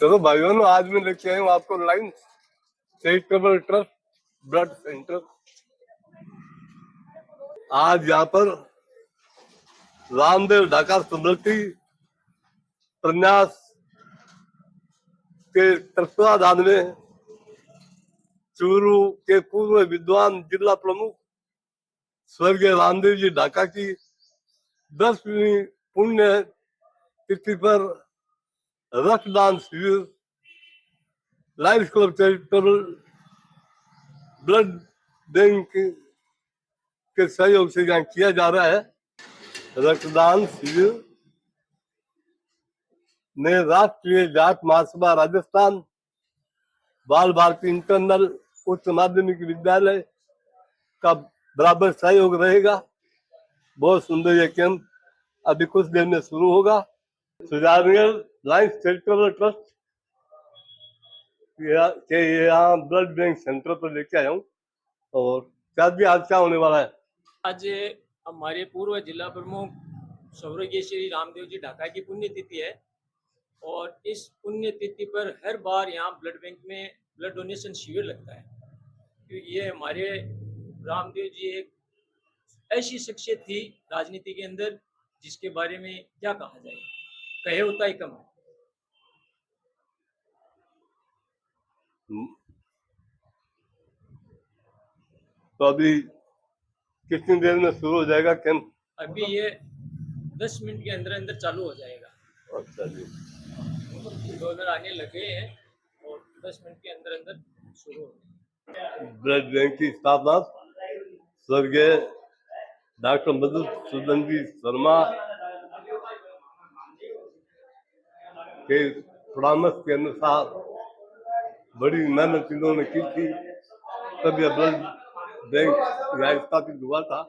चलो भाइयों, आज मैं लेके आया हूँ आपको line charitable trust blood centre. आज यहाँ पर रामदेव ढाका स्मृति प्रन्यास के तत्वाधान में चूरू के पूर्व विद्वान जिला प्रमुख स्वर्गीय रामदेव जी ढाका की 10वीं पुण्य तिथि पर रक्तदान शिविर Lions club charitable blood bank के सहयोग से यहाँ किया जा रहा है। रक्तदान शिविर में राष्ट्रीय जाट महासभा राजस्थान, बाल भारती इंटरनल उच्च माध्यमिक विद्यालय का बराबर सहयोग रहेगा। बहुत सुंदर ये कैंप अभी कुछ देर में शुरू होगा। सुजानगढ़ लायंस चैरिटेबल ट्रस्ट के यहाँ ब्लड बैंक सेंटर पर लेके आया हूँ और आज क्या होने वाला है। आज हमारे पूर्व जिला प्रमुख स्वर्गीय श्री रामदेव जी ढाका की पुण्यतिथि है और इस पुण्यतिथि पर हर बार यहाँ ब्लड बैंक में ब्लड डोनेशन शिविर लगता है, क्योंकि ये हमारे रामदेव जी एक ऐसी शख्सियत थी राजनीति के अंदर जिसके बारे में क्या कहा जाए, कहे होता ही कम है। तो अभी कितनी देर में शुरू हो जाएगा कैंप? अभी ये 10 मिनट के अंदर अंदर चालू हो जाएगा। अच्छा जी, डोनर आने लगे हैं और 10 मिनट के अंदर अंदर शुरू हो जाएगा। ब्लड बैंक की स्थापना स्वर्गीय डॉक्टर मधुसूदन जी शर्मा के परामर्श के अनुसार बड़ी मेहनत इन्होंने की थी, तब यह ब्लड बैंक यहाँ स्थापित हुआ था।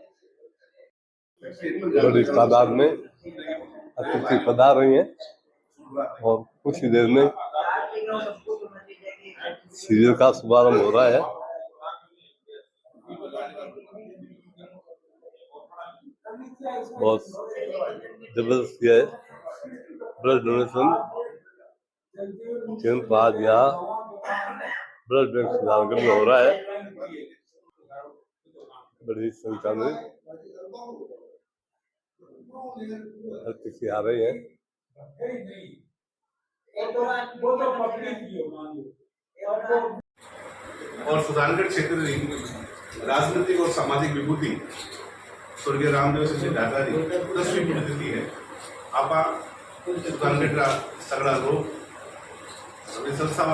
बड़ी तादाद में अतिथि पधार रही हैं और कुछ ही देर में शिविर का शुभारंभ हो रहा है। बहुत जबरदस्त है ब्लड डोनेशन कैंप आज यहाँ ब्लड बैंक सुजानगढ़ में हो रहा है। बड़ी संख्या में अतिथि आ रहे हैं। और सुजानगढ़ क्षेत्र की राजनीतिक और सामाजिक विभूति स्वर्गीय रामदेव सिंह जी ढाका जी 10वीं पुण्यतिथि है। आप सुजानगढ़ का सगड़ा लोग संस्था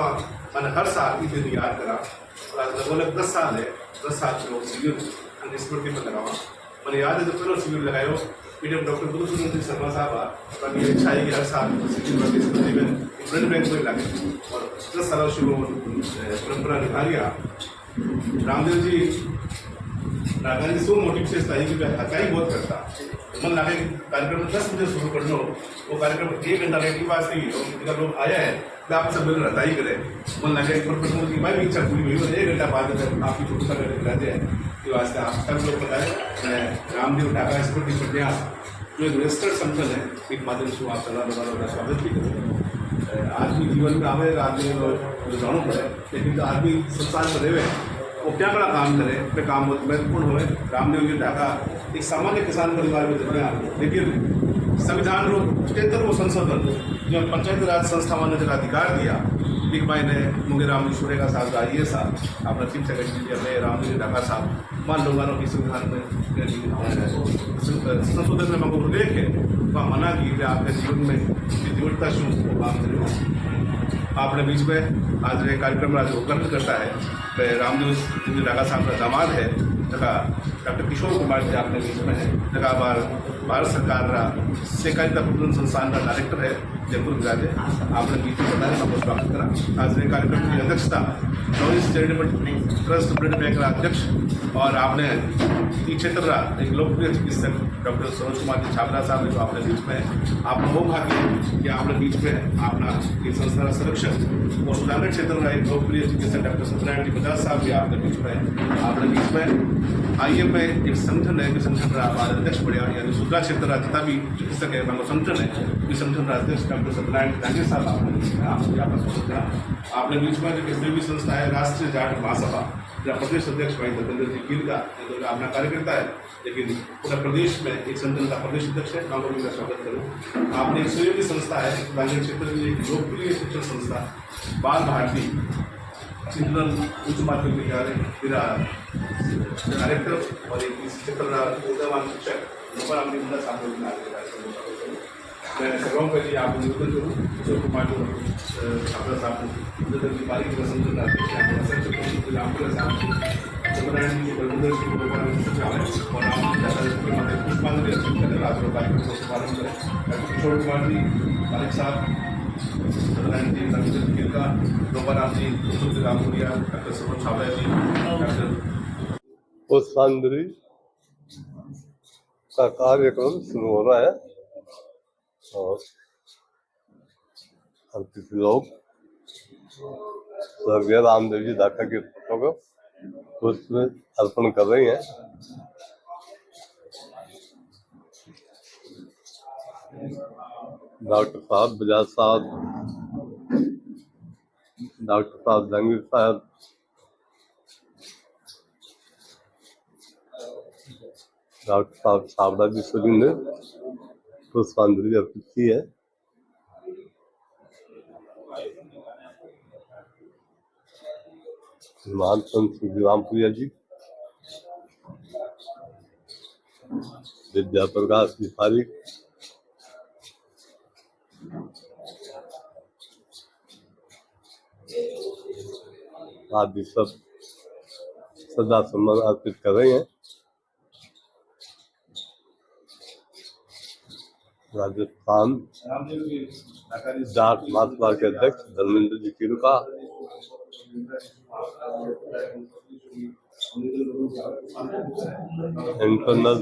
मैंने हर साल इस दिन याद करा और आज लगभग 10 साल है। 10 साल से शिविर स्मृति पर लगावा मैंने याद है जब पहले शिविर लगायो पीडीएम डॉक्टर मधुसूदन जी शर्मा साहब मेरी इच्छा है कि हर साल शिविर स्मृति में ब्लड बैंक में लगे और 10 सालों से परंपरा निभा लिया। रामदेव जी ढाका जी सो मोटी विशेषता है कि हकाई बहुत करता मन लगे कार्यक्रम 10 बजे शुरू कर लो, वो कार्यक्रम 1 घंटा लेने की बात नहीं हो, लोग आया है तो आप सब मिल रहा ही करे मन लगे की मैं भी इच्छा पूरी हुई और 1 घंटा बाद आपकी फोटो कर रहते हैं कि वास्ते आप सब लोग बताए। मैं रामदेव ढाका स्मृति प्रन्यास जो एक रजिस्टर्ड संगठन है, एक माध्यम से आप सलाह लोगों का स्वागत भी करें। आदमी जीवन में आवे आदमी को जाना पड़े, लेकिन जो आदमी संसार में रहे वो क्या बड़ा काम करे, अपने काम बहुत महत्वपूर्ण हुए। रामदेव जी ढाका एक सामान्य किसान परिवार में जन्मे, लेकिन संविधान रो 73 वो संशोधन जो पंचायत राज संस्थाओं ने जगह अधिकार दिया एक भाई ने मुझे राम सुरेगा साहब का ये साहब अपना चीफ सेक्रेटरी अपने रामदेव जी ढाका साहब मान लोगों की संविधान में संशोधन में मको उल्लेख है वह मना की आपके जीवन में जीवनता शू काम करें। आपने बीच में आज ये कार्यक्रम आज उपलब्ध करता है रामदेव जी ढाका साहब का दामाद है जगह डॉक्टर किशोर कुमार जी आपने बीच में है जगह भारत सरकार का सहकारिता प्रबंधन संस्थान का डायरेक्टर है जयपुर विराजे आपने बीच में बताया आपको स्वागत करा। आज ये कार्यक्रम की अध्यक्षता north charitable trust blood bank का अध्यक्ष और आपने क्षेत्र का एक लोकप्रिय चिकित्सक डॉक्टर सरोज कुमार जी छाबरा साहब ने जो आपने बीच में आपने वो भाग्य कि आपने बीच में अपना एक संस्था का संरक्षण और सुजानगढ़ क्षेत्र का एक लोकप्रिय चिकित्सक डॉक्टर सत्यनारायण जी बजाज साहब भी आपने बीच में आपने बीच में IM में एक संगठन है संगठन का अध्यक्ष बढ़िया यानी सुधा क्षेत्र का जितना भी चिकित्सक है संगठन है संगठन का अध्यक्ष डॉक्टर सत्यनारायण जांगे साहब आपका स्वागत करा। आपल्या बीच में एक सेवी संस्था है राष्ट्रीय जाट महासभा, जहाँ प्रदेश अध्यक्ष भाई दत्तेंद्र जी गिल का अपना कार्यकर्ता है, लेकिन पूरा प्रदेश में एक संगठन का प्रदेश अध्यक्ष है। मैं उनका स्वागत करूँ। आपने एक सहयोगी संस्था है ग्रामीण क्षेत्र में एक लोकप्रिय शिक्षण संस्था बाल भारती इंटरनल उच्च माध्यमिक विद्यालय मेरा डायरेक्टर और एक इस क्षेत्र का उद्यमान शिक्षक ऊपर आपने उनका सामने मैं सर्वों के लिए आपको निवेदन करूँ किशोर कुमार छात्रा साहब पारी का संगठन रामपुर साहब सत्यनारायण जी बलविंदर जी और आप पुष्पांजलि अर्पित करें आज कार्यक्रम का शुभारंभ करें। डॉक्टर किशोर कुमार जी मालिक साहब सत्यनारायण जी डॉक्टर गिल का गोपाराम जी सुशील रामपुरिया डॉक्टर सरोज छावड़ा जी डॉक्टर पुष्पांजलि का कार्यक्रम शुरू हो रहा है और कुछ लोग स्वर्गीय रामदेव जी ढाका के फोटो को पुष्प अर्पण कर रही हैं। डॉक्टर साहब बजाज साहब, डॉक्टर साहब जहांगीर साहब, डॉक्टर साहब छावड़ा जी सभी ने पुष्पांजलि अर्पित की है। महान संत श्री रामपुरिया जी, विद्या प्रकाश जी पारिक, आदि सब सदा सम्मान अर्पित कर रहे हैं। राजस्थान जाट महासभा के अध्यक्ष धर्मेंद्र जी किरुका, इंटरनल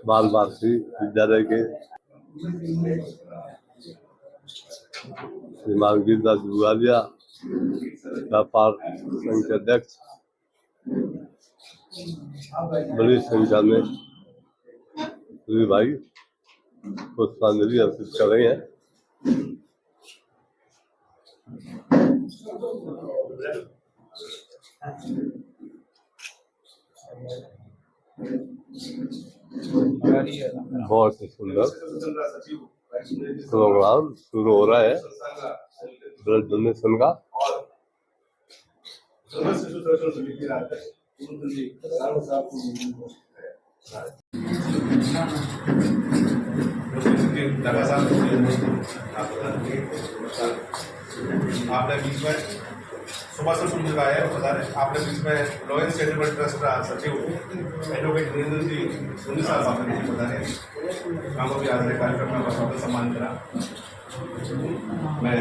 बाल भारती विद्यालय के श्रीमान गिरिराज बुआलिया, व्यापार संघ के अध्यक्ष, बड़ी संख्या में सभी भाई पुष्पांजलि अर्पित कर रहे हैं। बहुत ही सुंदर प्रोग्राम शुरू हो रहा है ब्लड डोनेशन का। आपने बीच में सुबह से शुरू का है बता रहे आपने बीच में लॉयंस चैरिटेबल ट्रस्ट का सचिव एडवोकेट वीरेंद्र जी सुनी साहब आपने बता रहे काम भी आज कार्यक्रम में स्वागत सम्मान करा। मैं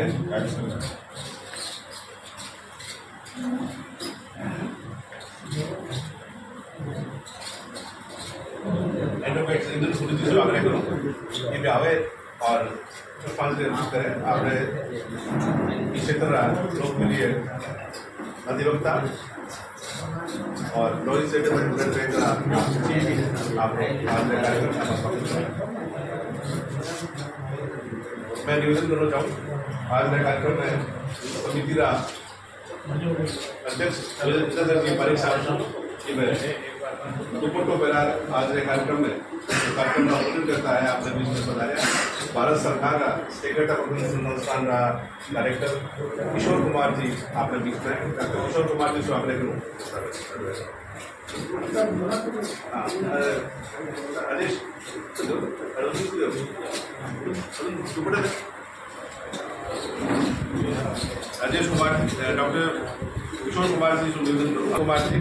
एडवोकेट वीरेंद्र सुनी जी से आग्रह करूँ कि आवे और पुष्पांजलि अर्पित करें। आपने क्षेत्र लोकप्रिय अधिवक्ता और लॉयंस चैरिटेबल ट्रस्ट का मैं निवेदन करना चाहूँ आज मैं कार्यक्रम में समिति का अध्यक्ष जी परीक्षा दुपट्टो पहला आज कार्यक्रम में कार्यक्रम का उद्घाटन करता है। आपने बीच में बताया भारत सरकार का सेक्रेटरी ऑर्गेनाइजेशन संस्थान का डायरेक्टर किशोर कुमार जी आपने बीच में डॉक्टर किशोर कुमार जी से आग्रह करूँ राजेश कुमार डॉक्टर किशोर कुमार जी निवेदन कुमार जी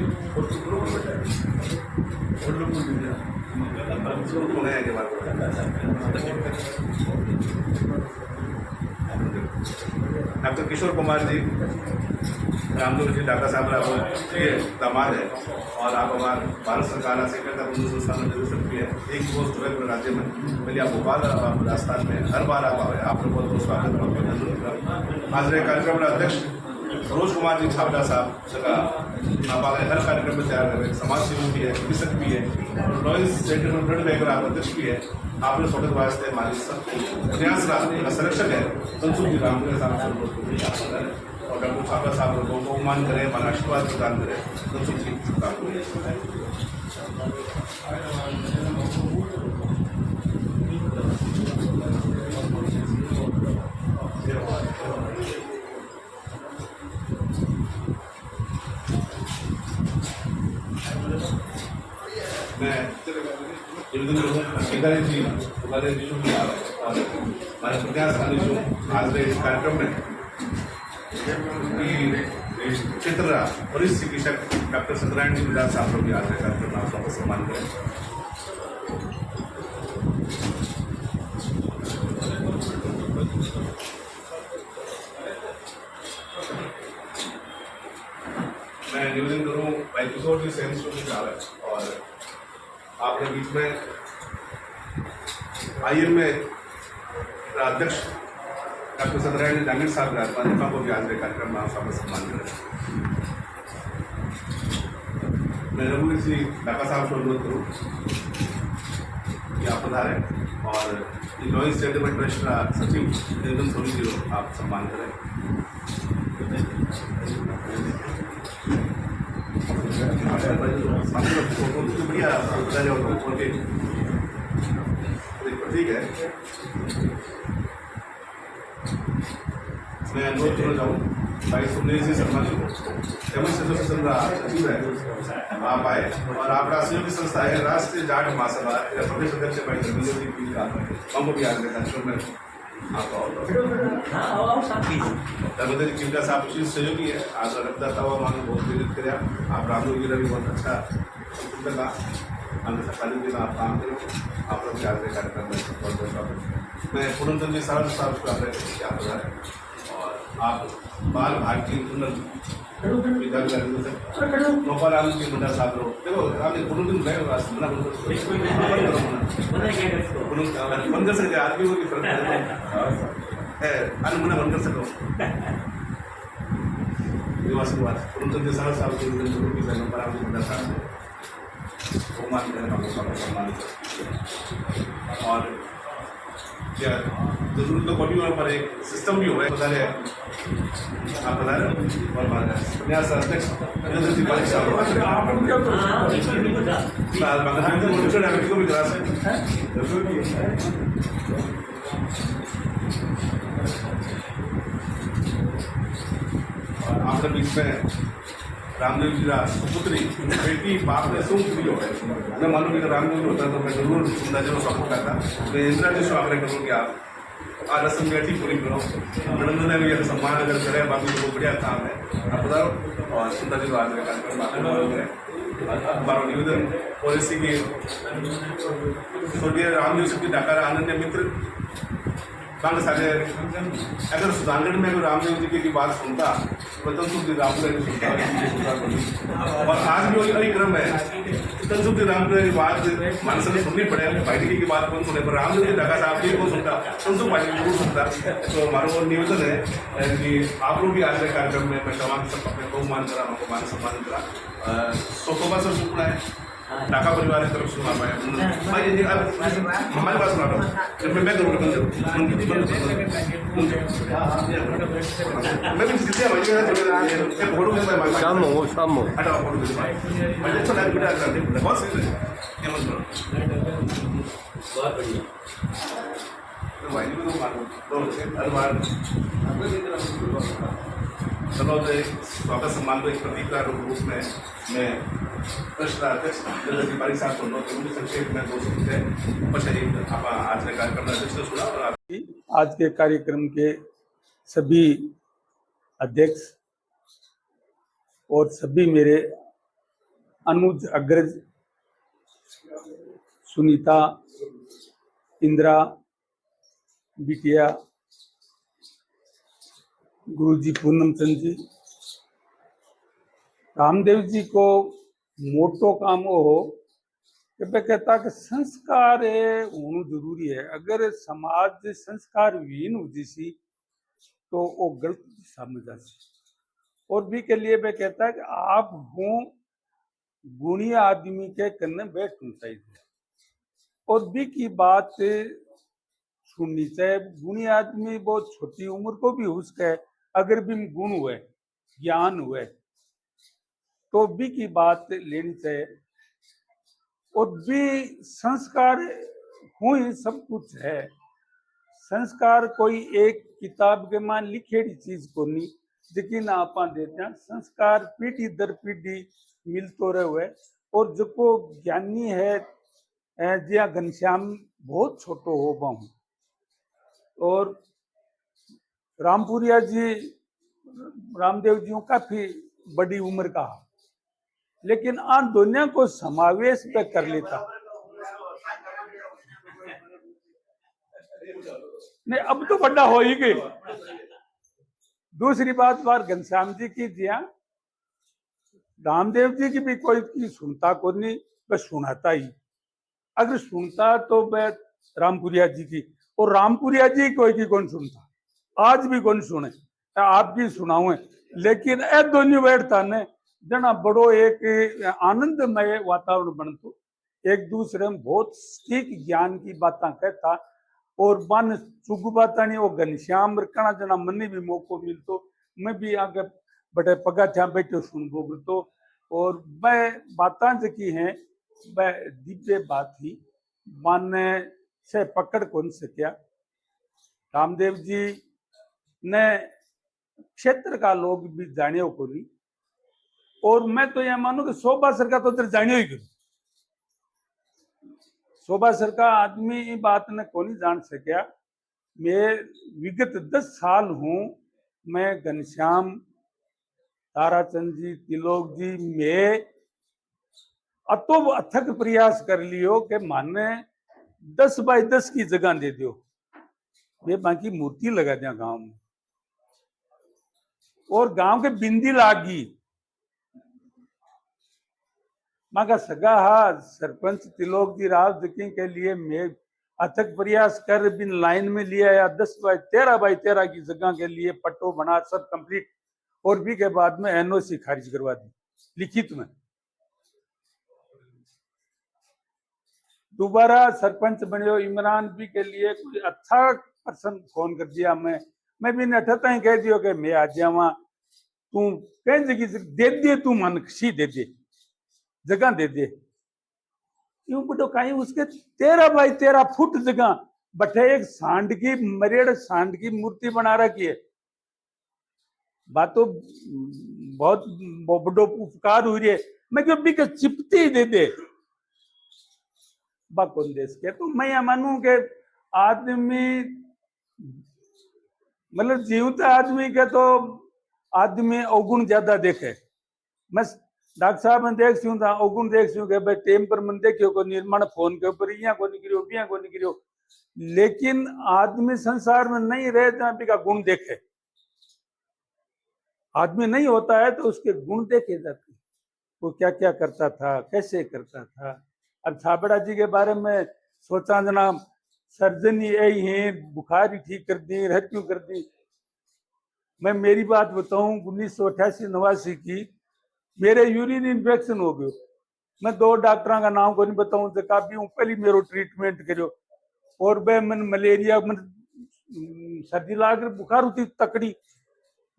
डॉक्टर किशोर कुमार जी रामदेव जी ढाका साहब ये दामाद है और आप हमारे भारत सरकार का सेक्रेटरी संस्थान में निवेदन भी है। एक पोस्ट है पूरे राज्य में, पहले आप भोपाल राजस्थान में हर बार आप आए, आपने बहुत बहुत स्वागत। आज कार्यक्रम का अध्यक्ष सरोज कुमार जी छावड़ा साहब आप आगे हर कार्यक्रम में तैयार कर रहे हैं, समाज सेवी भी है, कृषक भी है, लॉयंस चैरिटेबल ब्लड बैंक आप अध्यक्ष भी है। आपने स्वागत वास्ते हमारे सब प्रयास का संरक्षक है संसुख जी राम के साथ और डॉक्टर छापा साहब लोगों को मान करें हमारा आशीर्वाद प्रदान करें संसुख जी काम करें। मैं जी हमारे प्रयास आज इस कार्यक्रम में क्षेत्र वरिष्ठ चिकित्सक डॉक्टर सत्यनारायण जी प्रसाद साहब लोग आज कार्यक्रम में आपका सम्मान करें। मैं निवेदन करूँ भाई किशोर जी सेंस और आपके बीच में आईएम में अध्यक्ष डॉक्टर सत्यनारायण डांगड़ साहब का को भी आज के कार्यक्रम में आपका सम्मान करें। मैं रघुवीर जी ढाका साहब से अनुरोध करूँ कि आप पधारें और जॉइंट चैरिटेबल ट्रस्ट का सचिव निरंजन सोनी जी को आप सम्मान करें। बढ़िया प्रतीक है। मैं अनुरोध करना चाहूँ भाई सुनील जी शर्मा जी को फेमस एसोसिएशन का सचिव है, आप आए और आपका सहयोगी संस्था है राष्ट्रीय जाट महासभा प्रदेश अध्यक्ष भाई धर्मेंद्र जी पी का हमको भी आज कार्यक्रम में आपका धर्मेंद्र जी का साहब उसी सहयोगी है। आज रक्तदाता हुआ मान बहुत प्रेरित करे आप रामदेव जी का भी बहुत अच्छा का खाली दिन आप काम करें आप लोग आज के कार्यक्रम में बहुत बहुत स्वागत। मैं पूर्णचंद जी साहब को आप बताएं और आप बाल भारतीय नौपाल आलम जी मुंडा साहब लोग देखो आपने पूर्णचंद गए मना बंद कर सकते आदमी को भी फर्क है मना बंद कर सको पूर्णचंद साहब के नौपाल आलम जी मुंडा साहब सम्मान सम्मान और क्या जरूर तो बॉडी वहाँ पर एक सिस्टम भी हुआ है बता रहे आप बता रहे और प्रयास अध्यक्ष को भी करा सकते आपके बीच में रामदेव जी का पुत्री बेटी बाप ने શું કર્યો है मैं मालूम कि रामदेव जी होता तो मैं जरूर नजरों स्वागत करता। मैं इंदिरा जी से आग्रह करूँ कि आप आज रस्म बैठी पूरी करो नंद ने भी सम्मान अगर करे बाकी बहुत बढ़िया काम है आप बताओ और सुंदर जी को आज कार्यक्रम हमारा निवेदन पॉलिसी की स्वर्गीय रामदेव जी की ढाका अनन्य मित्र कांग सारे अगर सुधांगढ़ में रामदेव जी की बात सुनता तनसुख जी रामदेव जी सुनता और आज भी वही क्रम है तनसुख जी रामदेव की बात मानस ने सुननी पड़े पार्टी की बात कौन सुने पर रामदेव जी ढाका साहब जी को सुनता तनसुख पार्टी जरूर सुनता। तो हमारा वो निवेदन है कि आप लोग भी आज के कार्यक्रम में मैं तमाम सब अपने को मान करा हमको मान सम्मान करा सोफा से सुनना है ढाका परिवार की तरफ से हमारे पास सुना मैं करूँगा मैं भी सीधे शाम बहुत सही चलो स्वागत सम्मान को एक प्रतीक का रूप में मैं अध्यक्ष तिवारी साहब को संक्षेप में दो शब्द आप आज के कार्यक्रम में अध्यक्ष सुना और आज के कार्यक्रम के सभी अध्यक्ष और सभी मेरे अनुज अग्रज सुनीता इंदिरा बिटिया गुरुजी पूनम चंद जी रामदेव जी को मोटो काम हो कि मैं कहता कि संस्कार होना जरूरी है। अगर समाज संस्कार विहीन हो जिसी तो वो गलत दिशा में जा और भी के लिए मैं कहता कि आप हो गुणी आदमी के कन्ने बैठना चाहिए। और बी की बात सुननी चाहिए। गुणी आदमी बहुत छोटी उम्र को भी उसका अगर भी गुण हुए ज्ञान हुए तो बी की बात लेनी चाहिए। और बी संस्कार हुई सब कुछ है। संस्कार कोई एक किताब के मान लिखेड़ी चीज को नहीं, लेकिन आप देते हैं संस्कार पीढ़ी दर पीढ़ी मिलतो रहे। और जो को ज्ञानी है जिया घनश्याम बहुत छोटो हो पाऊं और रामपुरिया जी रामदेव जी काफी बड़ी उम्र का, लेकिन आन दुनिया को समावेश पे कर लेता। नहीं अब तो बड़ा हो ही गई। दूसरी बात बार घनश्याम जी की जिया रामदेव जी की भी कोई की सुनता को नहीं, वह सुनाता ही। अगर सुनता तो वह रामपुरिया जी की, और रामपुरिया जी कोई की कौन सुनता, आज भी कौन सुने, आप भी सुनाओ। लेकिन ए दोनों बैठता ने जना बड़ो एक आनंदमय वातावरण बनतो, एक दूसरे में बहुत ठीक ज्ञान की बातें कहता। और बन चुग बाता नहीं वो घनश्याम रखना जना मनी भी मौको मिलतो, मैं भी आगे बड़े पगा था बैठे सुन बोलतो। और वह बातें जकी हैं वह दिव्य बात ही माने से पकड़ कौन सकिया। रामदेव जी ने क्षेत्र का लोग भी जाने को नहीं, और मैं तो यह मानू कि शोभा सर का तो जानियो ही करूं। शोभा सर का आदमी ये बात ने को नहीं जान सकिया। मैं विगत 10 साल हूं मैं घनश्याम ताराचंद जी तिलोक जी में अतो अथक प्रयास कर लियो कि माने 10 बाय 10 की जगह दे दो, वे बाकी मूर्ति लगा दिया गांव में। और गांव के बिंदी लागी मां का सगा हा सरपंच तिलोक जी राव जकी के लिए मैं अथक प्रयास कर बिन लाइन में लिया या 10 बाय 13 की जगह के लिए पट्टो बना सब कंप्लीट, और भी के बाद में एनओसी खारिज करवा दी लिखित में। दोबारा सरपंच बनियो इमरान भी के लिए कोई अच्छा पर्सन फोन कर दिया, मैं भी अठता ही कह दियो कि मैं आ जावा, तू कहीं जगह दे दे, तू मन खुशी दे दे जगह दे दे। यूं बड़ो कहीं उसके 13 बाय 13 फुट जगह बटे एक सांड की मरेड़ सांड की मूर्ति बना रखी है। बात तो बहुत बड़ो उपकार हुई है, मैं क्यों भी के चिपती दे दे बाकोन देश के। तो मैं यह मानू के आदमी मतलब जीवता आदमी के तो आदमी अवगुण ज्यादा देखे। मैं डॉक्टर साहब ने देख सूं था अवगुण देख सूं के भाई टेम पर मन देखियो को निर्माण फोन के ऊपर यहाँ को निकलियो बिया को निकलियो, लेकिन आदमी संसार में नहीं रहे जहां का गुण देखे। आदमी नहीं होता है तो उसके गुण देखे जाते, वो क्या क्या करता था कैसे करता था। अब छाबड़ा जी के बारे में सोचा जनाब सर्जनी यही है, बुखार ही ठीक कर दी, हर कर दी। मैं मेरी बात बताऊं 1988-89 की मेरे यूरिन इन्फेक्शन हो गयो। मैं 2 डॉक्टरों का नाम को नहीं बताऊं तो काफी पहले मेरो ट्रीटमेंट करो, और वह मन मलेरिया मन सर्दी लाग बुखार होती तकड़ी,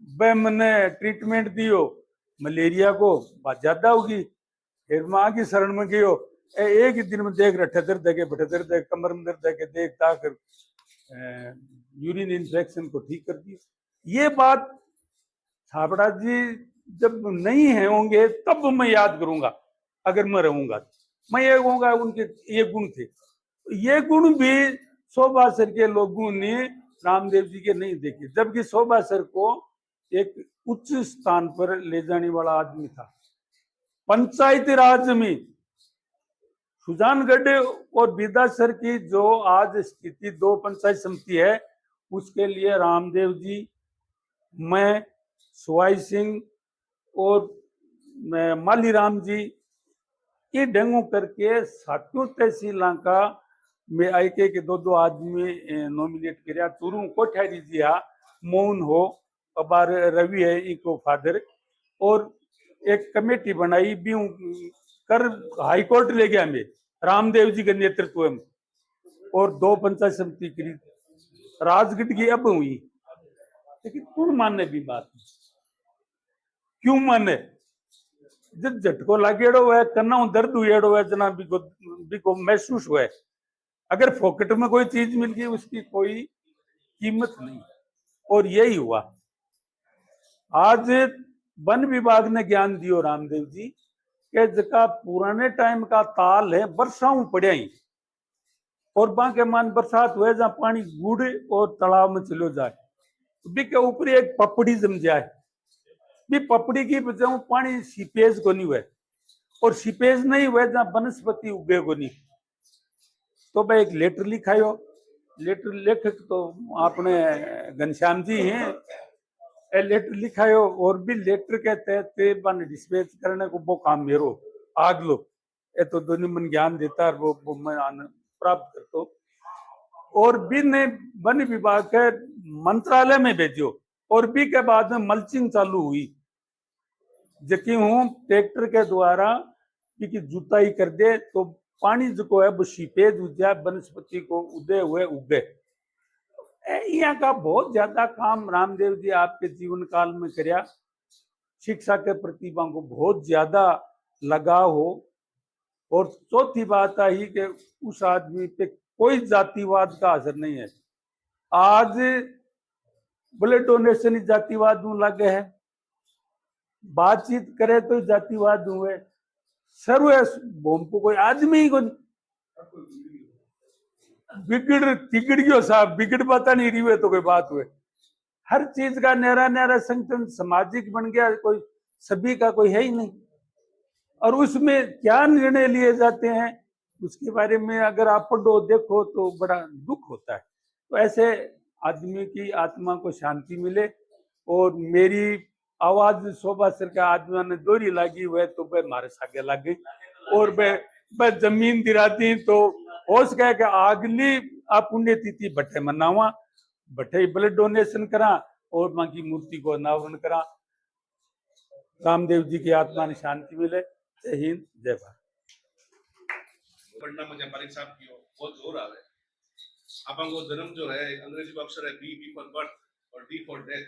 वह मैंने ट्रीटमेंट दियो मलेरिया को बात ज्यादा होगी। फिर माँ की शरण में गयो, एक ही दिन में देख रहे दर्द है बटे दर्द है कमर में दर्द है देख ताकर यूरिन इन्फेक्शन को ठीक कर दिया। ये बात छाबड़ा जी जब नहीं है होंगे तब मैं याद करूंगा, अगर मैं रहूंगा मैं ये कहूंगा उनके ये गुण थे। ये गुण भी शोभा सर के लोगों ने रामदेव जी के नहीं देखे, जबकि शोभा सर को एक उच्च स्थान पर ले जाने वाला आदमी था। पंचायती राज में सुजानगढ़ और बिदासर की जो आज स्थिति 2 पंचायत समिति है उसके लिए रामदेव जी, मैं, सुवाई सिंह और मालीराम जी ये ढंगों करके 7 तहसीलों का मैं आई के 2 आदमी नॉमिनेट किया। तुरू कोठारी जी हा मोहन हो अबार रवि है इको फादर, और एक कमेटी बनाई भी कर हाई कोर्ट ले गया मैं रामदेव जी के नेतृत्व में, और 2 पंचायत समिति करी, राजगढ़ की अब हुई, लेकिन कौन माने भी बात नहीं। क्यों माने? जब झटको लागेड़ो है, कन्ना दर्द हुएड़ो है, जना बिको महसूस हुआ है। अगर फोकट में कोई चीज मिल गई उसकी कोई कीमत नहीं, और यही हुआ। आज वन विभाग ने ज्ञान दियो रामदेव जी के जका पुराने टाइम का ताल है, बरसाऊ पड़िया ही, और बाके मान बरसात हुए जहां पानी गुड़ और तालाब में चलो जाए, बी के ऊपर एक पपड़ी जम जाए, भी पपड़ी की बजाऊ पानी सीपेज को नहीं हुए, और सीपेज नहीं हुए जहां वनस्पति उगे को नहीं। तो भाई एक लेटर लिखायो, लेटर लेखक तो आपने घनश्याम जी हैं, ए लेटर लिखायो, और भी लेटर के तहत बन डिस्पैच करने को वो काम मेरो आग लो, ये तो दोनों मन ज्ञान देता है, वो मैं प्राप्त करता हूँ। और भी ने वन विभाग के मंत्रालय में भेजो, और भी के बाद में मल्चिंग चालू हुई, जबकि हूँ ट्रैक्टर के द्वारा की जुताई कर दे, तो पानी जो है वो सीपेज उजा वनस्पति को उदय हुए उगे। यहाँ का बहुत ज्यादा काम रामदेव जी आपके जीवन काल में करया, शिक्षा के प्रतिभा को बहुत ज्यादा लगाव हो। और चौथी बात आई कि उस आदमी पे कोई जातिवाद का असर नहीं है। आज ब्लड डोनेशन जातिवाद में लगे है, बातचीत करे तो जातिवाद हुए, सर्व भूम को कोई आदमी ही को बिगड़ गयो साहब, बिगड़ पता नहीं रही हुए तो कोई बात हुए। हर चीज का नहरा नहरा संगठन सामाजिक बन गया, कोई सभी का कोई है ही नहीं। और उसमें क्या निर्णय लिए जाते हैं उसके बारे में अगर आप पढ़ो देखो तो बड़ा दुख होता है। तो ऐसे आदमी की आत्मा को शांति मिले। और मेरी आवाज शोभा सर के आदमी ने दोरी लागी हुए तो वह मारे सागे लग गई, और वह जमीन दिराती तो हो सके कि अगली आप पुण्यतिथि भट्टे मनावा, भट्टे ब्लड डोनेशन करा और मां की मूर्ति को अनावरण करा। रामदेव जी की आत्मा ने शांति मिले। जय हिंद, जय भारत। पढ़ना मुझे पारिक साहब की बहुत जोर आ रहा है। अपन को जन्म जो है अंग्रेजी का अक्षर है बी फॉर बर्थ और डी फॉर डेथ।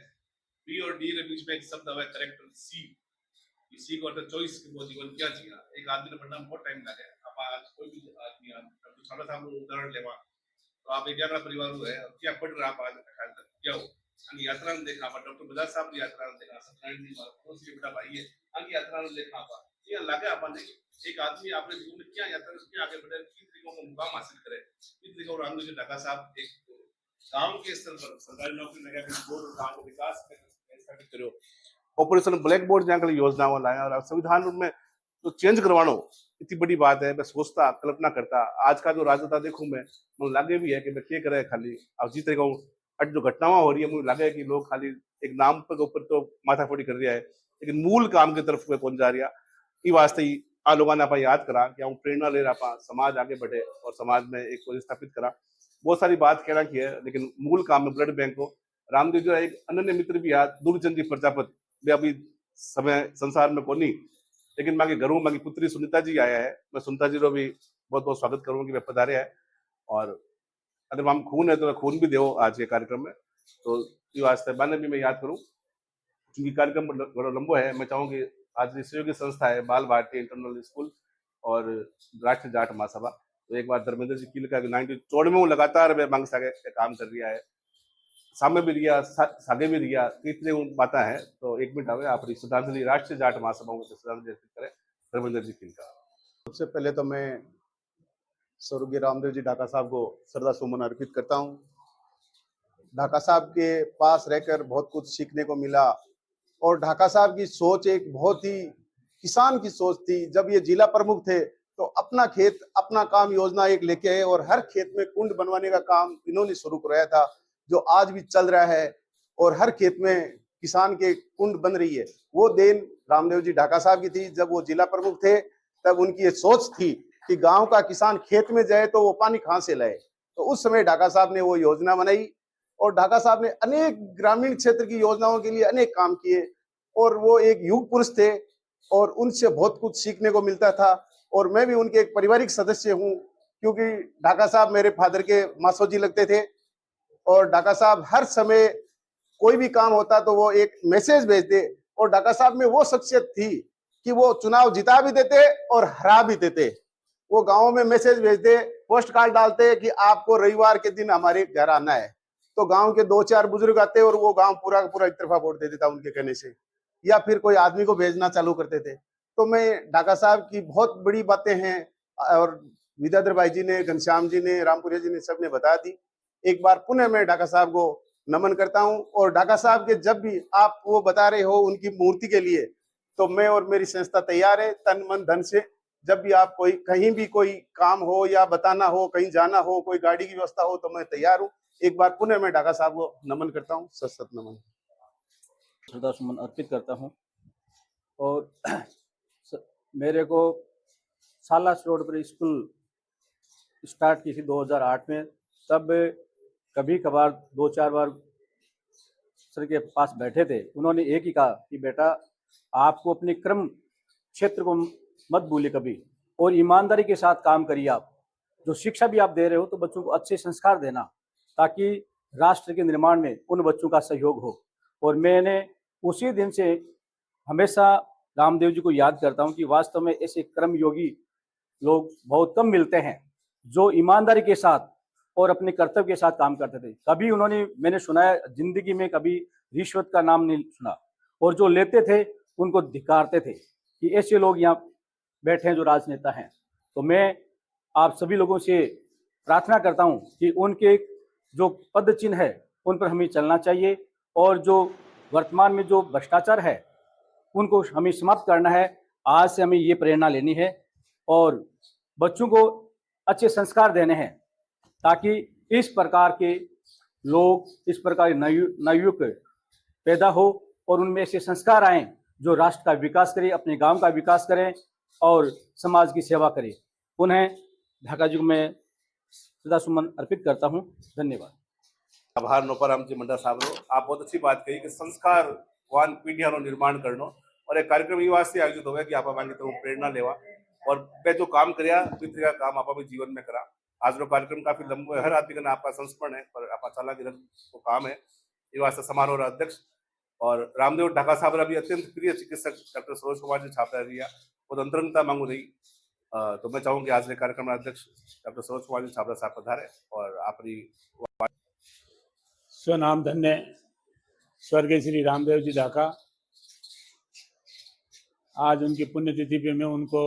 बी और डी के बीच में एक शब्द है करेक्टर सी को अर्थ चॉइस कि वो जीवन क्या जिया। एक आदमी ने पढ़ना बहुत टाइम लगे। आप आज कोई भी आदमी डॉक्टर साहब साहब उदाहरण लेवा तो आप एक जगह परिवार है क्या पढ़ रहा आप आज क्या हो यात्रा में देखा डॉक्टर बजाज साहब की यात्रा में देखा सत्यनारायण जी पड़ोस के बेटा भाई है आगे यात्रा में देखा आप ये लगे अपन देखे एक आदमी अपने जीवन में क्या यात्रा क्या आगे बढ़े किन तरीकों का मुकाम हासिल करे किन तरीकों रामदेव जी ढाका साहब एक गांव के स्तर पर सरकारी नौकरी लगा के बोर्ड गांव को विकास स्थापित करो ऑपरेशन ब्लैक बोर्ड जहाँ योजनाओं लाया और संविधान में तो चेंज करवानो इतनी बड़ी बात है। मैं सोचता कल्पना करता आज का जो राजनेता देखूं मैं मुझे लगे भी है कि मैं क्या करे खाली अब जिस तरह आज जो घटनाएं हो रही है मुझे लगे कि लोग खाली एक नाम के ऊपर तो माथाफोड़ी कर रहा है लेकिन मूल काम की तरफ कौन जा रहा ये वास्ते ही आ लोगों ने आप याद करा कि हम प्रेरणा ले रहा समाज आगे बढ़े और समाज में एक पोजिशन स्थापित करा। बहुत सारी बात कहना की है लेकिन मूल काम में ब्लड बैंक को रामदेव जी एक अनन्य मित्र भी याद दूरचंद जी प्रजापत वे अभी समय संसार में कोनी लेकिन माँ के घरों माँ की पुत्री सुनीता जी आया है। मैं सुनीता जी को भी बहुत बहुत स्वागत करूंगा कि वे पधारे है और अगर हम खून है तो खून भी दो आज के कार्यक्रम में। तो ये वास्ते मैंने भी मैं याद करूँ क्योंकि कार्यक्रम बड़ा लंबा है। मैं चाहूँगी आज सहयोगी संस्था है बाल भारती इंटरनल स्कूल और राष्ट्रीय जाट महासभा तो एक बार धर्मेंद्र जी की लिखा 94 लगातार वे मांग सागे काम कर रहा है सामने भी रिया सागे भी रिया इतने बातें हैं। तो एक मिनट आवे आप श्रद्धांजलि राष्ट्रीय जाट महासभा को श्रद्धांजलि अर्पित करें धर्मेंद्र जी की। सबसे पहले तो मैं स्वर्गीय रामदेव जी ढाका साहब को श्रद्धा सुमन अर्पित करता हूं। ढाका साहब के पास रहकर बहुत कुछ सीखने को मिला और ढाका साहब की सोच एक बहुत ही किसान की सोच थी। जब ये जिला प्रमुख थे तो अपना खेत अपना काम योजना एक लेके आए और हर खेत में कुंड बनवाने का काम इन्होंने शुरू कराया था जो आज भी चल रहा है और हर खेत में किसान के कुंड बन रही है। वो देन रामदेव जी ढाका साहब की थी। जब वो जिला प्रमुख थे तब उनकी ये सोच थी कि गांव का किसान खेत में जाए तो वो पानी कहाँ से लाए। तो उस समय ढाका साहब ने वो योजना बनाई और ढाका साहब ने अनेक ग्रामीण क्षेत्र की योजनाओं के लिए अनेक काम किए और वो एक युग पुरुष थे और उनसे बहुत कुछ सीखने को मिलता था। और मैं भी उनके एक पारिवारिक सदस्य हूँ क्योंकि ढाका साहब मेरे फादर के मासोजी लगते थे और ढाका साहब हर समय कोई भी काम होता तो वो एक मैसेज भेजते। और ढाका साहब में वो शख्सियत थी कि वो चुनाव जिता भी देते और हरा भी देते। वो गाँव में मैसेज भेजते, पोस्ट कार्ड डालते कि आपको रविवार के दिन हमारे घर आना है, तो गांव के 2-4 बुजुर्ग आते और वो गांव पूरा पूरा एक तरफा वोट दे देता उनके कहने से, या फिर कोई आदमी को भेजना चालू करते थे। तो मैं ढाका साहब की बहुत बड़ी बातें हैं और विद्याधर भाई जी ने, घनश्याम जी ने, रामपुरिया जी ने, सबने बता दी। एक बार पुनः मैं ढाका साहब को नमन करता हूं। और ढाका साहब के जब भी आप वो बता रहे हो उनकी मूर्ति के लिए, तो मैं और मेरी संस्था तैयार है तन मन धन से। जब भी आप कोई कहीं भी कोई काम हो या बताना हो, कहीं जाना हो, कोई गाड़ी की व्यवस्था हो, तो मैं तैयार हूँ। एक बार पुनः मैं ढाका साहब को नमन करता हूँ, सत नमन। श्रद्धा सुमन अर्पित करता हूँ। और मेरे को सालास रोड पर स्कूल स्टार्ट की थी 2008 में। तब कभी कभार 2-4 बार सर के पास बैठे थे। उन्होंने एक ही कहा कि बेटा आपको अपने कर्म क्षेत्र को मत भूलिए कभी, और ईमानदारी के साथ काम करिए। आप जो शिक्षा भी आप दे रहे हो तो बच्चों को अच्छे संस्कार देना, ताकि राष्ट्र के निर्माण में उन बच्चों का सहयोग हो। और मैंने उसी दिन से हमेशा रामदेव जी को याद करता हूं कि वास्तव में ऐसे कर्मयोगी लोग बहुत कम मिलते हैं जो ईमानदारी के साथ और अपने कर्तव्य के साथ काम करते थे। कभी उन्होंने, मैंने सुना है, जिंदगी में कभी रिश्वत का नाम नहीं सुना, और जो लेते थे उनको धिक्कारते थे कि ऐसे लोग यहाँ बैठे हैं जो राजनेता हैं। तो मैं आप सभी लोगों से प्रार्थना करता हूं कि उनके जो पद चिन्ह है उन पर हमें चलना चाहिए, और जो वर्तमान में जो भ्रष्टाचार है उनको हमें समाप्त करना है। आज से हमें ये प्रेरणा लेनी है और बच्चों को अच्छे संस्कार देने हैं, ताकि इस प्रकार के लोग, इस प्रकार के नवयुवक पैदा हो और उनमें ऐसे संस्कार आए जो राष्ट्र का विकास करें, अपने गांव का विकास करें और समाज की सेवा करें। पुनः ढाका जी को मैं श्रद्धा सुमन अर्पित करता हूं। धन्यवाद। आभार नोपारामजी मंडा साहब नो। आप बहुत अच्छी बात कही कि संस्कारवान पीढ़ियां निर्माण करनो, और एक कार्यक्रम ये वास्ते आयोजित हो गया कि आप मांगे तो प्रेरणा लेवा और पे जो काम करया पितृका काम आप भी जीवन में करा। आज रो कार्यक्रम काफी लंबो है, हर आदमी का आपका संस्मरण है, पर आप चाला की तो काम है ये वास्ते समारोह अध्यक्ष और रामदेव ढाका साहब भी अत्यंत प्रिय चिकित्सक डॉक्टर सरोज कुमार जी छापरा रही बहुत अंतरंगता मांगू रही। तो मैं चाहूँ कि आज के कार्यक्रम अध्यक्ष डॉक्टर सरोज कुमार जी छापरा साहब पधारे और अपनी स्वनाम धन्य स्वर्गीय श्री रामदेव जी ढाका, आज उनकी पुण्यतिथि पे मैं उनको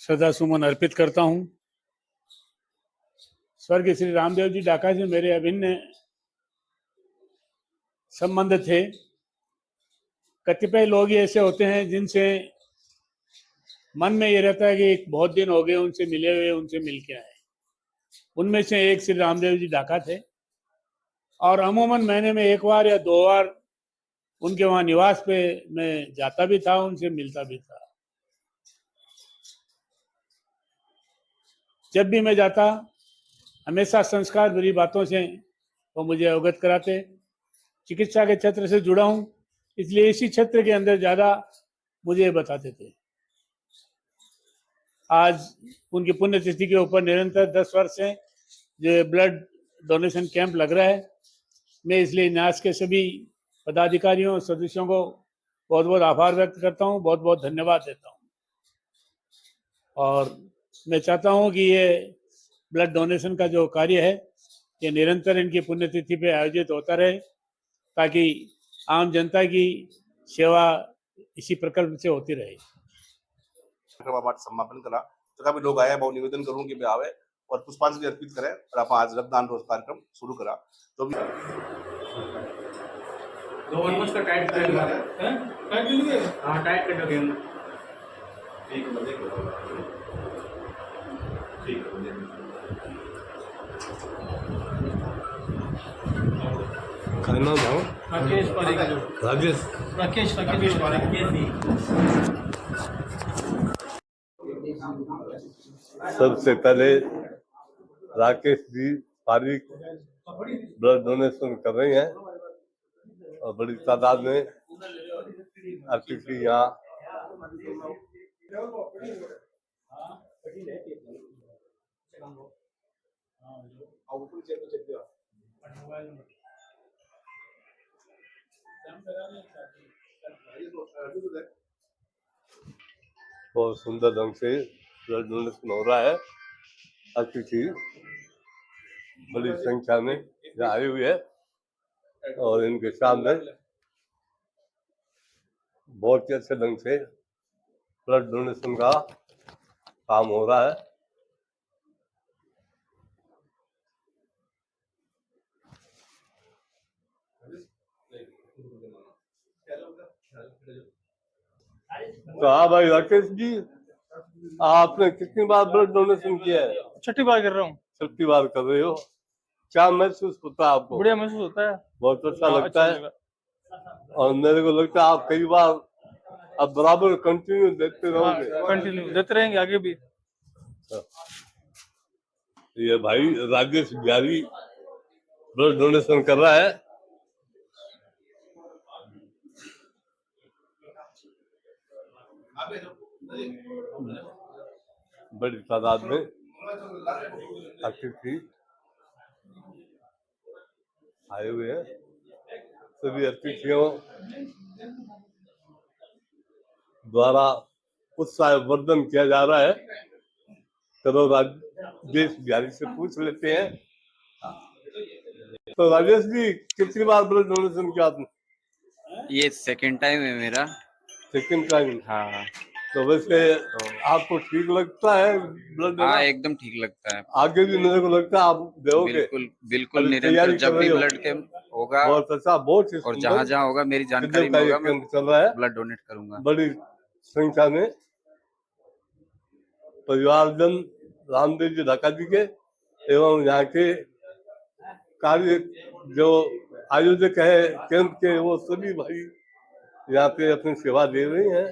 श्रद्धा सुमन अर्पित करता हूं। स्वर्गीय श्री रामदेव जी ढाका से मेरे अभिन्न संबंध थे। कतिपय लोग ऐसे होते हैं जिनसे मन में ये रहता है कि बहुत दिन हो गए उनसे मिले हुए, उनसे मिल के आए। उनमें से एक श्री रामदेव जी ढाका थे, और अमूमन महीने में 1 बार या 2 बार उनके वहां निवास पे मैं जाता भी था, उनसे मिलता भी था। जब भी मैं जाता हमेशा संस्कार भरी बातों से वो मुझे अवगत कराते। चिकित्सा के क्षेत्र से जुड़ा हूं, इसलिए इसी क्षेत्र के अंदर ज्यादा मुझे बताते थे। आज उनकी पुण्यतिथि के ऊपर निरंतर 10 वर्ष से जो ब्लड डोनेशन कैंप लग रहा है, मैं इसलिए न्यास के सभी पदाधिकारियों सदस्यों को बहुत बहुत आभार व्यक्त करता हूं, बहुत बहुत धन्यवाद देता हूं। और मैं चाहता हूं कि ये ब्लड डोनेशन का जो कार्य है ये निरंतर इनकी पुण्यतिथि पे आयोजित होता रहे, ताकि आम जनता की सेवा इसी प्रकल्प से होती रहे। समापन करा तो काफी लोग आए, मैं निवेदन करूँ कि आवे और पुष्पांजलि अर्पित करें और आप आज रक्तदान रोज कार्यक्रम शुरू करा। तो भी दो ऑलमोस्ट का टाइट कर लिया है, टाइट कर लिए, हां टाइट कर दोगे हम। ठीक है, ठीक है। खाना भाव राकेश पारेख, राजेश राकेश पारेख। सबसे पहले राकेश जी पारिक ब्लड डोनेशन कर रही हैं और बड़ी तादाद में अतिथि यहाँ बहुत सुंदर ढंग से ब्लड डोनेशन हो रहा है। अतिथि बड़ी संख्या में यहाँ आए हुए हैं और इनके सामने बहुत ही अच्छे ढंग से ब्लड डोनेशन का काम हो रहा है। तो हाँ भाई राकेश जी, आपने कितनी बार ब्लड डोनेशन किया है? 6ठी बार कर रहा हूँ। 6ठी बार कर रहे हो। क्या महसूस होता है आपको? बढ़िया महसूस होता है। बहुत अच्छा हाँ, लगता अच्छा है। लगा। और मेरे को लगता है आप कई बार अब बराबर कंटिन्यू देते हाँ, रहोगे। कंटिन्यू देते रहेंगे आगे भी। ये भाई राजेश बिहारी ब्लड डोनेशन कर रहा है। बड़ी तादाद में अतिथि आए हुए हैं। सभी अतिथियों द्वारा उत्साहवर्धन किया जा रहा है। चलो राजेश बिहारी से पूछ लेते हैं। तो राजेश जी, कितनी बार ब्लड डोनेशन किया आपने? ये सेकंड टाइम है मेरा। Second time. हाँ तो वैसे आपको ठीक लगता है ब्लड देना? हाँ, एकदम ठीक लगता है। आगे भी मेरे को लगता है आप दोगे। बिल्कुल बिल्कुल, अभी निरंतर तैयारी जब कर भी रहे हो। ब्लड कैंप होगा बहुत अच्छा, बहुत ही और सुंदर जहाँ जहाँ होगा मेरी जानकारी शिविर में का ये होगा, मैं कैंप चल रहा है। ब्लड डोनेट करूंगा। बड़ी संख्या में परिवारजन रामदेव जी ढाका जी के एवं यहाँ के कार्य जो आयोजक है कैंप के, वो सभी भाई यहाँ पे अपनी सेवा दे रही हैं।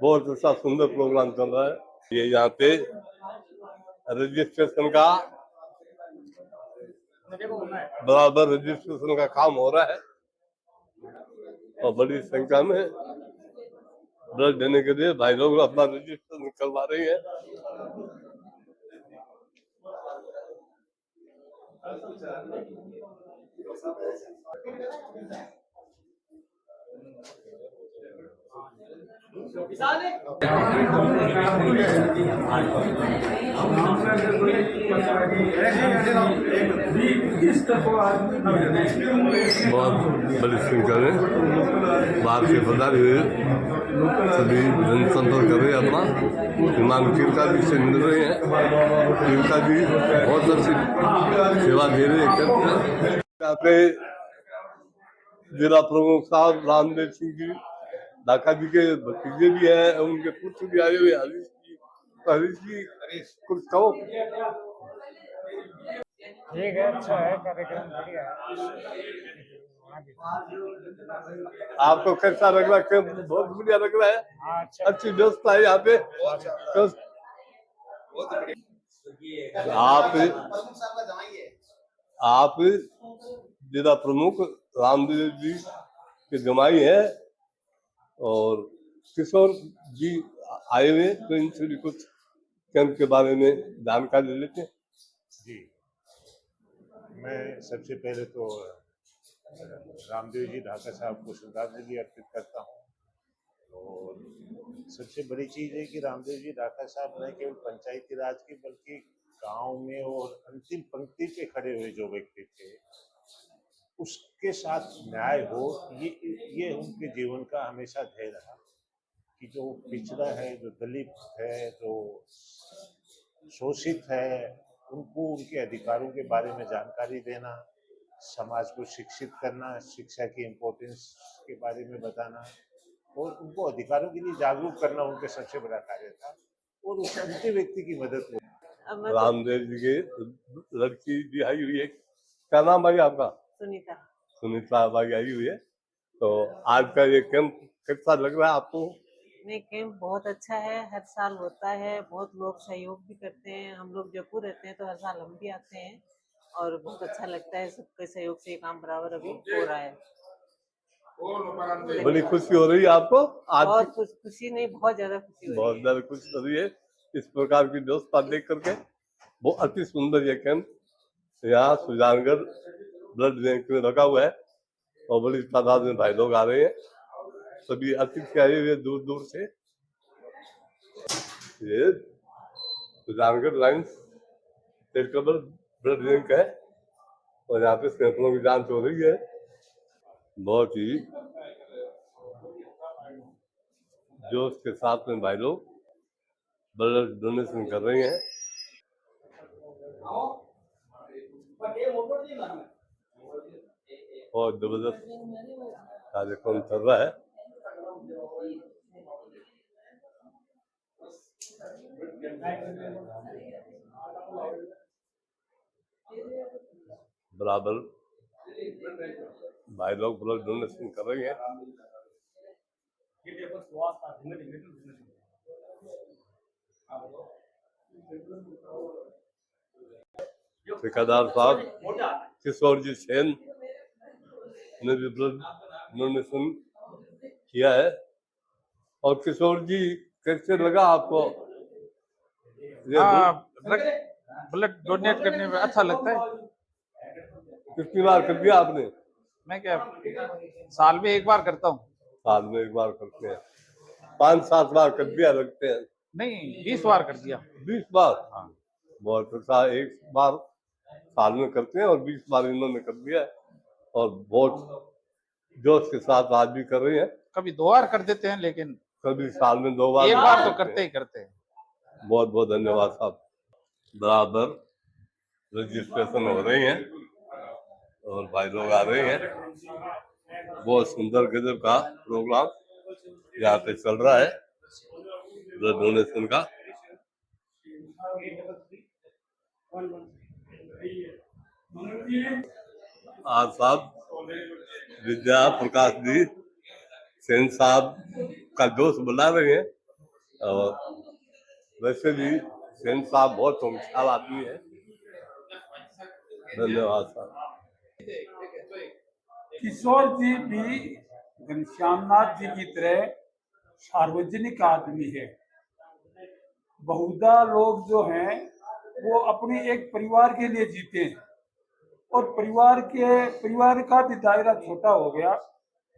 बहुत अच्छा सुंदर प्रोग्राम चल रहा है। ये यहाँ पे रजिस्ट्रेशन का बराबर रजिस्ट्रेशन का काम हो रहा है और बड़ी संख्या में ब्लड देने के लिए भाई लोग अपना रजिस्ट्रेशन करवा रही है। बहुत बड़ी संख्या में बाहर से पधारे हुए सभी जनसंपर्क कर रहे हैं अपना। श्रीमान तिलका जी से मिल रहे हैं। तिलका जी बहुत अच्छी सेवा दे रहे हैं। यहाँ पे जिला प्रमुख साहब रामदेव सिंह जी ढाका जी के भतीजे भी हैं, उनके पुत्र भी आए हुए हरीश जी। हरीश जी कुछ कहो। ठीक है, अच्छा है कार्यक्रम, बढ़िया है। आपको कैसा लग रहा है? कैंप बहुत बढ़िया लग रहा है। हाँ, अच्छा। अच्छी व्यवस्था है यहाँ पे। आप जिला प्रमुख रामदेव जी के जमाई हैं और किशोर जी आए हुए, तो इनसे भी कुछ कैंप के बारे में जानकारी लेते हैं। जी, मैं सबसे पहले तो रामदेव जी ढाका साहब को श्रद्धांजलि अर्पित करता हूँ। और सबसे बड़ी चीज़ है कि रामदेव जी ढाका साहब न केवल पंचायती राज के बल्कि गांव में और अंतिम पंक्ति पे खड़े हुए जो व्यक्ति थे, उसके साथ न्याय हो, ये उनके जीवन का हमेशा ध्येय रहा कि जो पिछड़ा है, जो दलित है, जो शोषित है, उनको उनके अधिकारों के बारे में जानकारी देना, समाज को शिक्षित करना, शिक्षा की इम्पोर्टेंस के बारे में बताना और उनको अधिकारों के लिए जागरूक करना उनके सबसे बड़ा कार्य था। और उस अंतिम व्यक्ति की मदद को रामदेव जी के लड़की भी आई हुई है। क्या नाम भाई आपका? सुनीता। सुनीता भाई आई हुई है। तो आज का ये कैंप कैसा लग रहा है आपको? नहीं, कैंप बहुत अच्छा है, हर साल होता है, बहुत लोग सहयोग भी करते हैं। हम लोग जयपुर रहते हैं तो हर साल हम भी आते हैं और बहुत अच्छा लगता है। सबके सहयोग से ये काम बराबर अभी हो रहा है। बड़ी खुशी हो रही है आपको आज? बहुत खुशी नहीं, बहुत ज्यादा खुशी हो रही है। बहुत ज्यादा खुशी हो रही है इस प्रकार की व्यवस्था देख करके। वो अति सुंदर ये कैंप यहाँ सुजानगढ़ ब्लड बैंक में रखा हुआ है और बड़ी तादाद में भाई लोग आ रहे हैं। सभी अतिथि आए हुए दूर दूर से। ये Sujangarh lines charitable blood bank है और यहाँ पे सैंपलों की जांच हो रही है। बहुत ही जोश के साथ में भाई लोग ब्लड डोनेशन कर रहे हैं। और जबरदस्त कार्यक्रम चल रहा है। बराबर भाई लोग ब्लड डोनेशन कर रहे हैं। ठेकेदार साहब किशोर जी सेन ने भी ब्लड डोनेशन किया है। और किशोर जी कैसे लगा आपको? ब्लड डोनेट करने में अच्छा लगता है। कितनी बार कर दिया आपने? मैं क्या साल में एक बार करता हूँ। साल में एक बार करते हैं। 5-7 बार कर दिया लगते हैं। नहीं 20 बार कर दिया। 20 बार? हाँ। बहुत अच्छा। एक बार साल में करते हैं और 20 बार इन्होंने कर दिया है और बहुत जोश के साथ आज भी कर रहे हैं। कभी 2 बार कर देते हैं लेकिन कभी साल में 2 बार। एक बार तो करते ही करते हैं। बहुत बहुत धन्यवाद साहब। बराबर रजिस्ट्रेशन हो रही है और भाई लोग आ रहे हैं। बहुत सुंदर गजब का प्रोग्राम यहाँ पे चल रहा है ब्लड डोनेशन का। आज साहब विद्या प्रकाश जी सेन साहब का जोश बुला रहे हैं और वैसे भी सेन साहब बहुत होशियार आदमी है। धन्यवाद साहब। किशोर जी भी घनश्यामनाथ जी की तरह सार्वजनिक आदमी है। बहुधा लोग जो हैं वो अपने एक परिवार के लिए जीते हैं और परिवार का भी दायरा छोटा हो गया,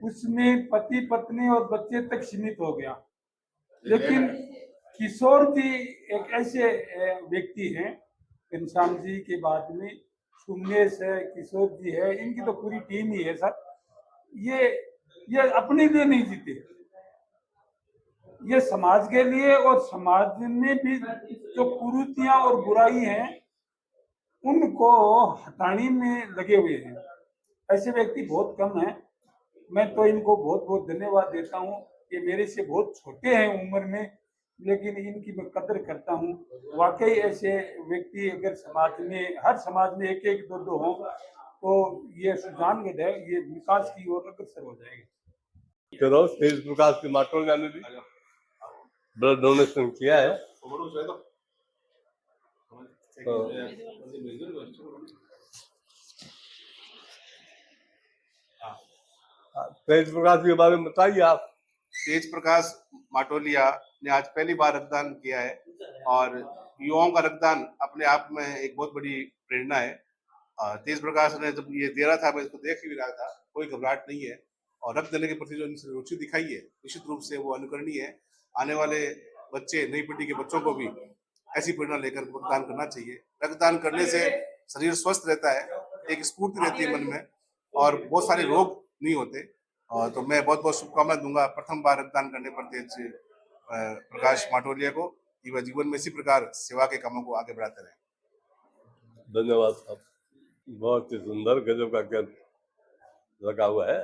उसमें पति पत्नी और बच्चे तक सीमित हो गया। लेकिन किशोर जी एक ऐसे व्यक्ति हैं, घनश्याम जी के बाद में सुमेश है, किशोर जी है, इनकी तो पूरी टीम ही है सर। ये अपने लिए नहीं जीते, ये समाज के लिए और समाज में भी जो कुरीतियां और बुराई हैं उनको हटाने में लगे हुए हैं। ऐसे व्यक्ति बहुत कम हैं। मैं तो इनको बहुत बहुत धन्यवाद देता हूँ। ये मेरे से बहुत छोटे हैं उम्र में, लेकिन इनकी मैं कदर करता हूँ। वाकई ऐसे व्यक्ति अगर समाज में, हर समाज में एक एक दो हो तो ये सुजानगढ़ है, ये विकास की ओर अग्रसर हो जाएगी। चलो तेज प्रकाश के माटोलिया ने भी ब्लड डोनेशन किया है। तेज प्रकाश के बारे में बताइए आप। तेज प्रकाश माटोलिया ने आज पहली बार रक्तदान किया है और युवाओं का रक्तदान अपने आप में एक बहुत बड़ी प्रेरणा है। तेज प्रकाश ने जब ये दे रहा था, मैं इसको देख भी रहा था, कोई घबराहट नहीं है और रक्त देने के प्रति जो इनसे रुचि दिखाई है निश्चित रूप से वो अनुकरणीय है। आने वाले बच्चे, नई पीढ़ी के बच्चों को भी ऐसी प्रेरणा लेकर रक्तदान करना चाहिए। रक्तदान करने से शरीर स्वस्थ रहता है, एक स्फूर्ति रहती है मन में और बहुत सारे रोग नहीं होते। तो मैं बहुत बहुत शुभकामनाएं दूंगा प्रथम बार रक्तदान करने पर तेज प्रकाश माटोलिया को, कि वह जीवन में इसी प्रकार सेवा के कामों को आगे बढ़ाते रहे। धन्यवाद साहब। बहुत ही सुंदर गजब का कैंप लगा हुआ है।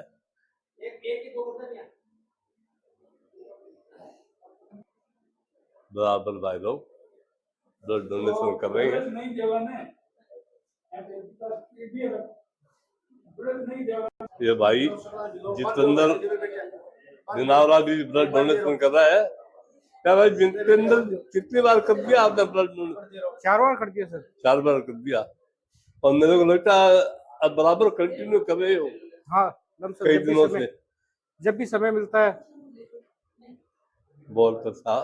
बराबर भाई लोग ब्लड डोनेशन कर रहे हैं। ये भाई जितेंद्र दिनावरा भी ब्लड डोनेशन कर रहा है। क्या भाई जितेंद्र, कितनी बार कर दिया आपने ब्लड डोनेशन? 4 बार कर दिया सर। 4 बार कर दिया और मेरे को लगता है अब बराबर कंटिन्यू कर रहे हो। हाँ कई दिनों से, जब भी समय मिलता है। बहुत अच्छा।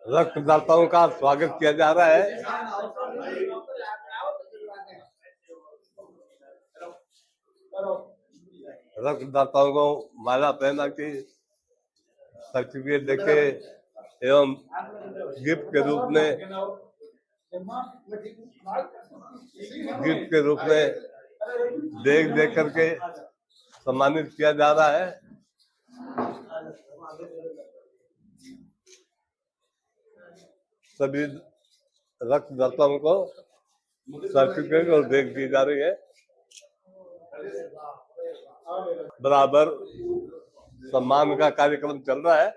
रक्तदाताओं का स्वागत किया जा रहा है। रक्तदाताओं को माला पहना के सर्टिफिकेट देके एवं गिफ्ट के रूप में देख करके सम्मानित किया जा रहा है। सभी रक्तदाताओं को सर्टिफिकेट और देख दी जा रही है। बराबर सम्मान का कार्यक्रम चल रहा है।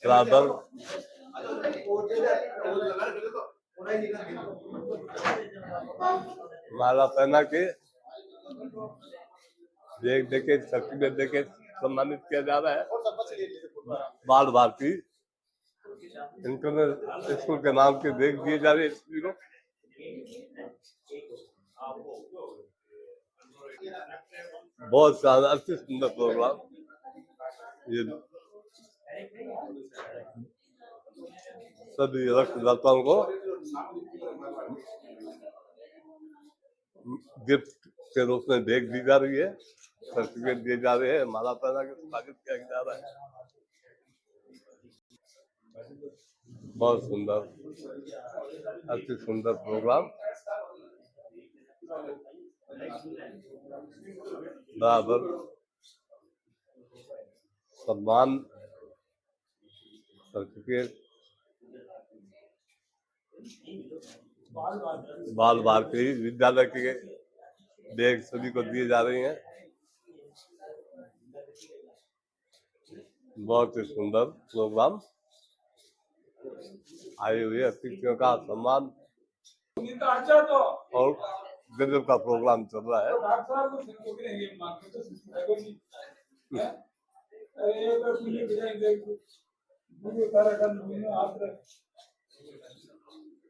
बराबर माला पहना के देख के सर्टिफिकेट देके सम्मानित किया जा रहा है। बाल भारती इंटरनेशनल स्कूल के नाम के देख दिए जा रहे हैं। बहुत सारा अति सुंदर प्रोग्राम ये सभी रक्तदाताओं को गिफ्ट के रूप में भेंट दी जा रही है, सर्टिफिकेट दिए जा रहे हैं, माला पहना के स्वागत किया जा रहा है। बहुत सुंदर, अति सुंदर प्रोग्राम। बराबर सम्मान, सर्टिफिकेट बाल भारती विद्यालय के बैग सभी को दिए जा रही हैं। बहुत ही सुंदर प्रोग्राम, आए हुए अतिथियों का सम्मान और गजब का प्रोग्राम चल रहा है।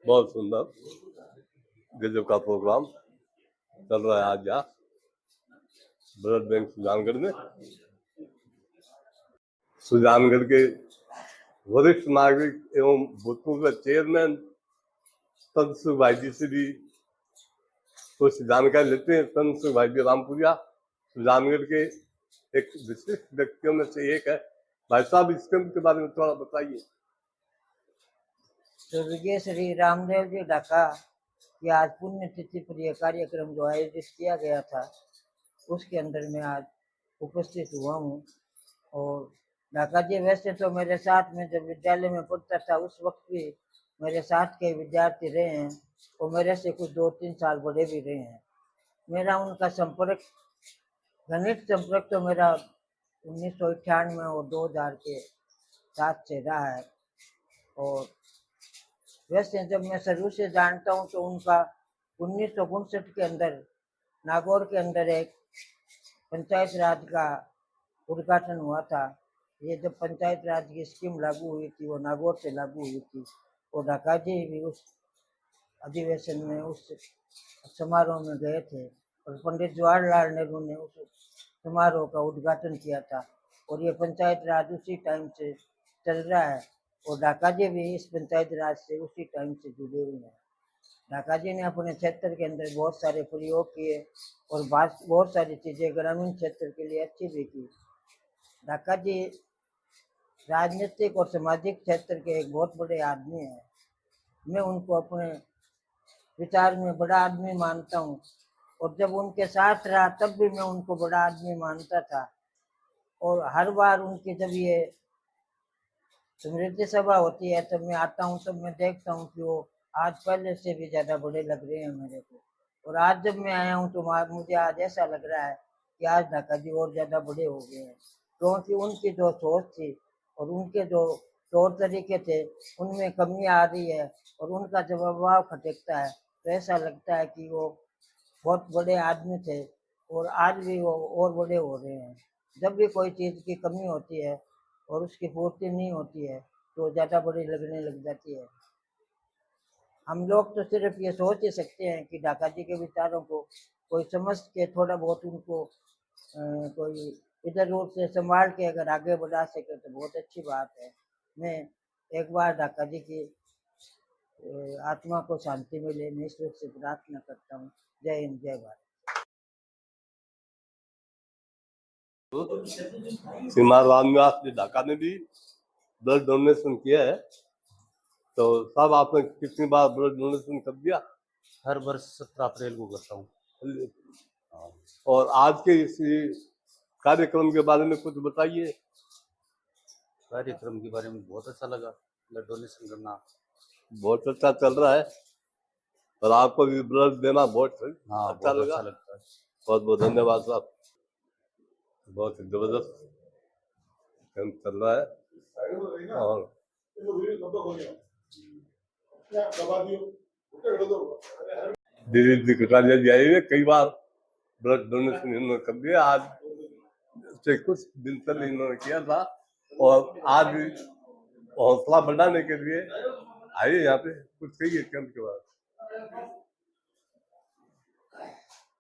बहुत सुंदर गजब का प्रोग्राम चल रहा है आज यहाँ ब्लड बैंक सुजानगढ़ में। सुजानगढ़ के वरिष्ठ नागरिक एवं भूतपूर्व चेयरमैन तनसुख भाई जी से भी कुछ जानकारी लेते हैं। तनसुख भाई जी रामपुरिया सुजानगढ़ के एक विशिष्ट व्यक्तियों में से एक है। भाई साहब इसके बारे में थोड़ा बताइए। स्वर्गीय श्री रामदेव जी ढाका की आज पुण्यतिथि पर यह कार्यक्रम जो आयोजित किया गया था उसके अंदर मैं आज उपस्थित हुआ हूँ। और ढाका जी वैसे तो मेरे साथ में जब विद्यालय में पढ़ता था उस वक्त भी मेरे साथ के विद्यार्थी रहे हैं और मेरे से कुछ 2-3 साल बड़े भी रहे हैं। मेरा उनका संपर्क, घनिष्ठ संपर्क तो मेरा 1998 और 2000 के साथ से रहा है। और वैसे जब मैं शुरू से जानता हूँ तो उनका 1959 के अंदर नागौर के अंदर एक पंचायत राज का उद्घाटन हुआ था। ये जब पंचायत राज की स्कीम लागू हुई थी वो नागौर से लागू हुई थी और ढाका जी भी उस अधिवेशन में उस समारोह में गए थे और पंडित जवाहरलाल नेहरू ने उस समारोह का उद्घाटन किया था। और ये पंचायत राज उसी टाइम से चल रहा है और ढाका जी भी इस पंचायत राज से उसी टाइम से जुड़े हुए हैं। ढाका जी ने अपने क्षेत्र के अंदर बहुत सारे प्रयोग किए और बहुत सारी चीज़ें ग्रामीण क्षेत्र के लिए अच्छी भी की। ढाका जी राजनीतिक और सामाजिक क्षेत्र के एक बहुत बड़े आदमी हैं। मैं उनको अपने विचार में बड़ा आदमी मानता हूँ और जब उनके साथ रहा तब भी मैं उनको बड़ा आदमी मानता था। और हर बार उनकी जब ये समृद्धि सभा होती है तब मैं आता हूँ तब मैं देखता हूँ कि वो आज पहले से भी ज़्यादा बड़े लग रहे हैं मेरे को। और आज जब मैं आया हूँ तो मुझे आज ऐसा लग रहा है कि आज ढाका जी और ज़्यादा बड़े हो गए हैं, क्योंकि उनकी जो सोच थी और उनके जो तौर तरीके थे उनमें कमी आ रही है और उनका जब प्रभाव खटकता है तो ऐसा लगता है कि वो बहुत बड़े आदमी थे और आज भी वो और बड़े हो रहे हैं। जब भी कोई चीज़ की कमी होती है और उसकी पूर्ति नहीं होती है तो ज़्यादा बड़ी लगने लग जाती है। हम लोग तो सिर्फ ये सोच ही सकते हैं कि ढाका जी के विचारों को कोई समझ के थोड़ा बहुत उनको कोई इधर रूप से संभाल के अगर आगे बढ़ा सके तो बहुत अच्छी बात है। मैं एक बार ढाका जी की आत्मा को शांति मिले, मैं ईश्वर से प्रार्थना करता हूँ। जय हिंद, जय भारत। श्रीमान रामनिवास जी ढाका ने भी ब्लड डोनेशन किया है। तो साहब आपने कितनी बार ब्लड डोनेशन कर दिया? हर वर्ष 17 अप्रैल को करता हूँ। और आज के इस कार्यक्रम के बारे में कुछ बताइए। कार्यक्रम के बारे में बहुत अच्छा लगा, ब्लड डोनेशन करना बहुत अच्छा चल रहा है और आपको भी ब्लड देना बहुत अच्छा बहुत लगा। अच्छा लगता है। बहुत बहुत धन्यवाद साहब। बहुत ही जबरदस्त काम चल रहा है और दीदी कटारिया जी आई है, कई बार ब्लड डोनेशन इन्होंने कर दिया। आज से कुछ दिन पहले इन्होंने किया था और आज हौसला बढ़ाने के लिए आइए यहाँ पे कुछ कहिए कैंप के बाद।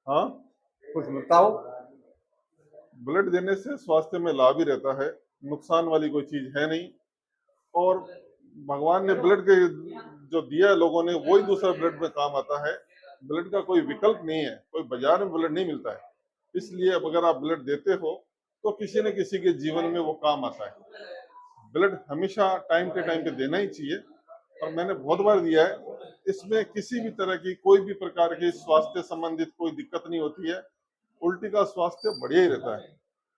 हाँ, कुछ बताओ। ब्लड देने से स्वास्थ्य में लाभ ही रहता है, नुकसान वाली कोई चीज है नहीं। और भगवान ने ब्लड के जो दिया है लोगों ने, वही दूसरा ब्लड में काम आता है। ब्लड का कोई विकल्प नहीं है, कोई बाजार में ब्लड नहीं मिलता है। इसलिए अब अगर आप ब्लड देते हो तो किसी न किसी के जीवन में वो काम आता है। ब्लड हमेशा टाइम के टाइम पे देना ही चाहिए और मैंने बहुत बार दिया है। इसमें किसी भी तरह की कोई भी प्रकार की स्वास्थ्य संबंधित कोई दिक्कत नहीं होती है, उल्टी का स्वास्थ्य बढ़िया ही रहता है।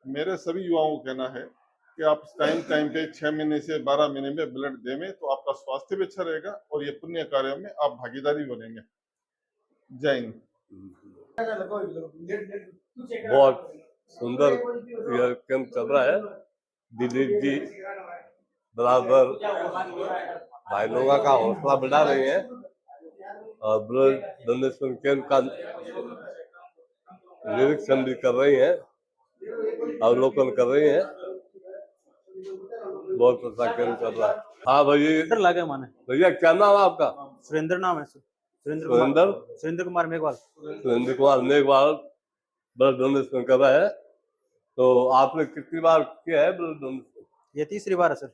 मेरे सभी युवाओं को कहना है कि आप टाइम टाइम पे 6 महीने से 12 महीने में ब्लड देवें तो आपका स्वास्थ्य भी अच्छा रहेगा और ये पुण्य कार्यों में आप भागीदारी बनेंगे। जय हिंद। बहुत सुंदर यह कैंप चल रहा है। दिलीप जी बराबर भाई लोगों का हौसला बढ़ा रहे हैं और ब्लड डोनेशन कैंप का निरीक्षण भी कर रही हैं, अवलोकन कर रही हैं। बहुत अच्छा कैंप चल रहा है। हाँ भैया लगे माने भैया क्या नाम है आपका? सुरेंद्र नाम है sir. Surendra Kumar Meghwal. Surendra Kumar Meghwal blood donation कर रहा है। तो आपने कितनी बार किया है ब्लड डोनेशन? ये तीसरी बार है सर,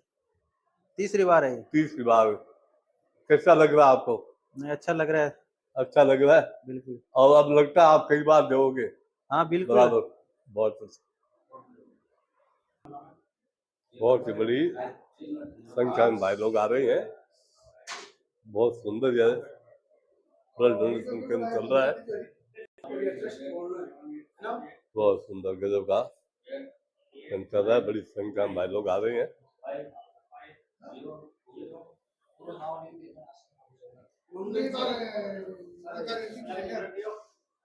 तीसरी बार है ये। तीसरी बार। कैसा लग रहा है आपको? नहीं, अच्छा लग रहा है। अच्छा लग रहा है बिल्कुल। और अब लगता है आप कई बार दोगे? हाँ बिल्कुल। बराबर। बहुत अच्छा, बहुत ही बड़ी संख्या में भाई लोग आ रहे हैं। बहुत सुंदर यह ब्लड डोनेशन कैंप चल रहा है। बहुत सुंदर गजब का कैंप चल रहा है। बड़ी संख्या में भाई लोग आ रहे हैं।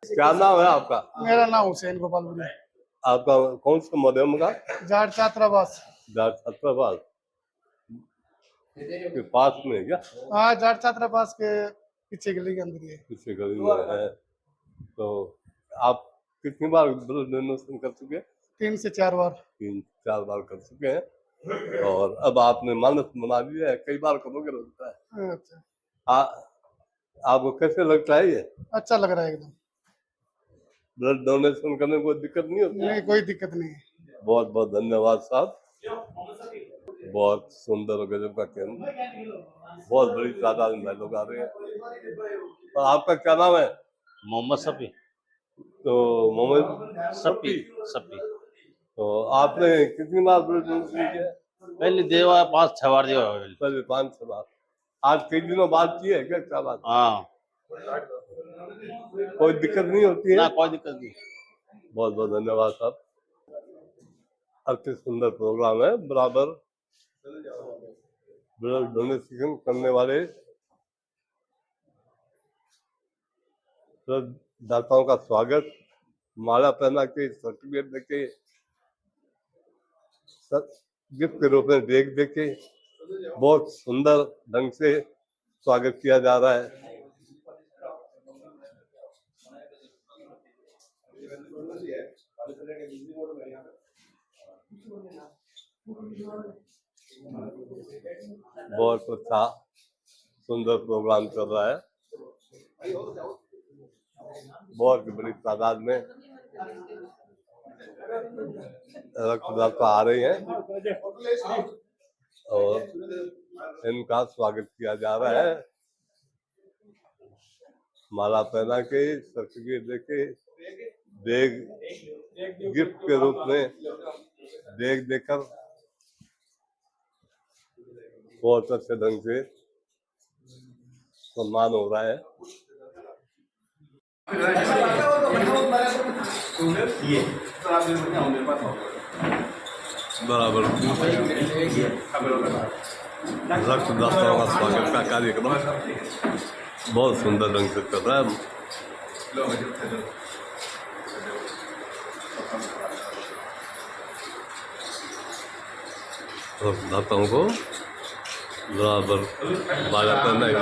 क्या नाम है आपका? मेरा नाम हुसैन गोपाल बुरी। आपका कौन सा मध्यम का? जाट छात्रावास। जाट छात्रावास के पास में है क्या? हाँ, जाट छात्रावास के पीछे गली के अंदर ही है। पीछे गली में है। तो आप कितनी बार ब्लड डोनेशन कर चुके हैं? 3 से 4 बार। 3-4 बार कर चुके हैं और अब आपने मानस बना लिया है, कई बार करोगे लगता है। अच्छा, आपको कैसे लगता है ये? अच्छा लग रहा है एकदम। ब्लड डोनेशन करने में कोई दिक्कत नहीं होती? नहीं, कोई दिक्कत नहीं है। बहुत बहुत धन्यवाद साहब। बहुत सुंदर गजब का कैंप, बहुत बड़ी तादाद में लोग आ रहे हैं। और आपका क्या नाम है? मोहम्मद सफी। तो मोहम्मद सफी। तो आपने कितनी बार ब्लड डोनेशन किया? पहले देवा 5-6 बार दिया। पहले 5-6 बार। आज कई दिनों बाद किए है क्या? क्या बात? हाँ, कोई दिक्कत नहीं होती है? ना कोई दिक्कत नहीं। बहुत बहुत धन्यवाद साहब। अति सुंदर प्रोग्राम है। बराबर ब्लड डोनेशन करने वाले दाताओं का स्वागत, माला पहना के, सर्टिफिकेट देके, गिफ्ट के रूप में देख के बहुत सुंदर ढंग से स्वागत किया जा रहा है। बहुत अच्छा सुंदर प्रोग्राम चल रहा है। बहुत बड़ी तादाद में रक्तदाता आ रहे हैं और इनका स्वागत किया जा रहा है। माला पहना के, सर्टिफिकेट देके, बैग गिफ्ट के रूप में बैग देकर बहुत अच्छे ढंग से सम्मान हो रहा है। बराबर रक्तदाताओं का स्वागत का कार्यक्रम बहुत सुंदर ढंग से चल रहा है। रक्तदाताओं को बराबर बाधा करना है।